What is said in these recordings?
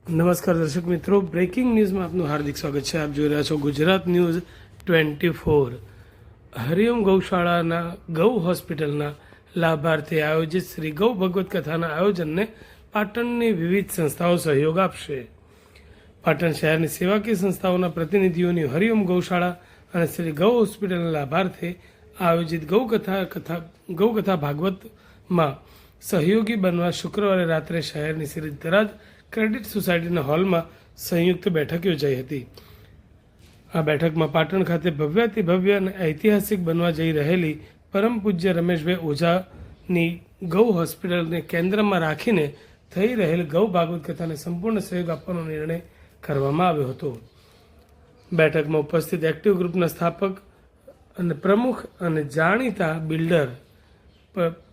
નમસ્કાર દર્શક મિત્રો, બ્રેકિંગ ન્યૂઝમાં આપનું હાર્દિક સ્વાગત છે। આપ જોઈ રહ્યા છો ગુજરાત ન્યૂઝ 24। હરિઓમ ગૌશાળાના ગૌ હોસ્પિટલના લાભાર્થે આયોજિત શ્રી ગૌ ભગવત કથાના આયોજનને પાટણની વિવિધ સંસ્થાઓ સહયોગ આપશે। પાટણ શહેરની સેવાકીય સંસ્થાઓના પ્રતિનિધિઓની હરિઓમ ગૌશાળા અને શ્રી ગૌ હોસ્પિટલના લાભાર્થે આયોજિત ગૌકથા ભાગવતમાં સહયોગી બનવા શુક્રવારે રાત્રે શહેરની શ્રી ધરાજ ક્રેડિટ સોસાયટીના હોલમાં સંયુક્ત બેઠક યોજાઈ હતી। આ બેઠકમાં પાટણ ખાતે ભવ્યાતિ ભવ્ય અને ઐતિહાસિક બનવા જઈ રહેલી પરમ પૂજ્ય રમેશભાઈ ઓઝાની ગૌ હોસ્પિટલને કેન્દ્રમાં રાખીને થઈ રહેલ ગૌ ભાગવત કથાને સંપૂર્ણ સહયોગ આપવાનો નિર્ણય કરવામાં આવ્યો હતો। બેઠકમાં ઉપસ્થિત એક્ટિવ ગ્રુપના સ્થાપક અને પ્રમુખ અને જાણીતા બિલ્ડર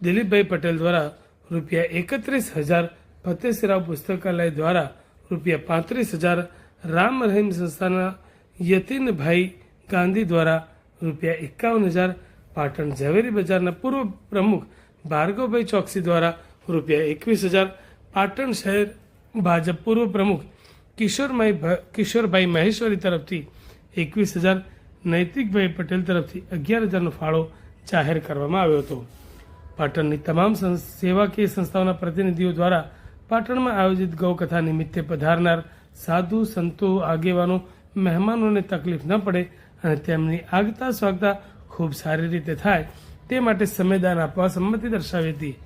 દિલીપભાઈ પટેલ દ્વારા ₹31,000, ફતેહસિંહ પુસ્તકાલય દ્વારા ₹35,000, રામ રહીમ સંસ્થાના યતીનભાઈ ગાંધી દ્વારા ₹51,000, પાટણ ઝવેરી બજારના પૂર્વ પ્રમુખ ભાર્ગવભાઈ ચોકસી દ્વારા ₹21,000, પાટણ શહેર ભાજપ પૂર્વ પ્રમુખ કિશોરભાઈ મહેશ્વરી તરફથી ₹21,000, નૈતિકભાઈ પટેલ તરફથી ₹11,000નો ફાળો જાહેર કરવામાં આવ્યો હતો। પાટણની તમામ સેવાકીય સંસ્થાઓના પ્રતિનિધિઓ દ્વારા પાટણમાં આયોજિત ગૌકથા નિમિત્તે પધારનાર સાધુ સંતો આગેવાનો મહેમાનોને તકલીફ ન પડે અને તેમની આગતા સ્વાગતા ખૂબ સારી રીતે થાય તે માટે સમયદાન આપવા સંમતિ દર્શાવી હતી।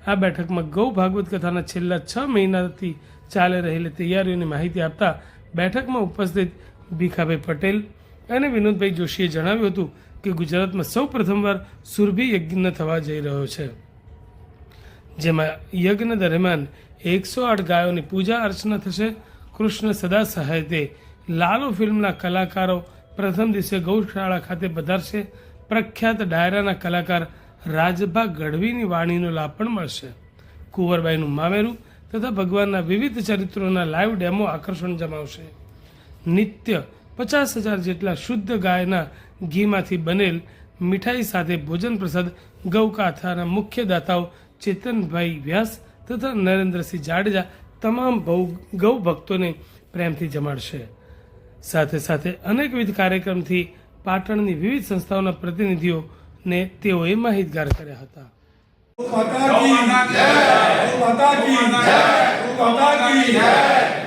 આ બેઠકમાં ગૌ ભાગવત કથાના છેલ્લા 6 મહિનાથી ચાલી રહેલી તૈયારીઓની માહિતી આપતા બેઠકમાં ઉપસ્થિત ભીખાભાઈ પટેલ અને વિનોદભાઈ જોશીએ જણાવ્યું હતું કે ગુજરાતમાં સૌ પ્રથમવાર સુરભી યજ્ઞ થવા જઈ રહ્યો છે, જેમાં યજ્ઞ દરમિયાન 108 ગાયોની પૂજા અર્ચના થશે। કૃષ્ણ સદા સહાયતે લાલો ફિલ્મના કલાકારો પ્રથમ દિવસે ગૌશાળા ખાતે પધારશે। પ્રખ્યાત ડાયરાના કલાકાર રાજભા ગઢવીની વાણીનો લાભ પણ મળશે। કુંવરબાઈનું મામેરું તથા ભગવાનના વિવિધ ચરિત્રોના લાઈવ ડેમો આકર્ષણ જમાવશે। નિત્ય 50,000 જેટલા શુદ્ધ ગાયના ઘીમાંથી બનેલ મીઠાઈ સાથે ભોજન પ્રસાદ ગૌકાથાના મુખ્ય દાતાઓ ચેતનભાઈ વ્યાસ તથા નરેન્દ્રસિંહ જાડેજા તમામ ગૌ ભક્તોને પ્રેમથી જમાડશે। સાથે સાથે અનેકવિધ કાર્યક્રમથી પાટણની વિવિધ સંસ્થાઓના પ્રતિનિધિઓને તેઓએ માહિતગાર કર્યા હતા। माता की जय, माता की जय, माता की जय।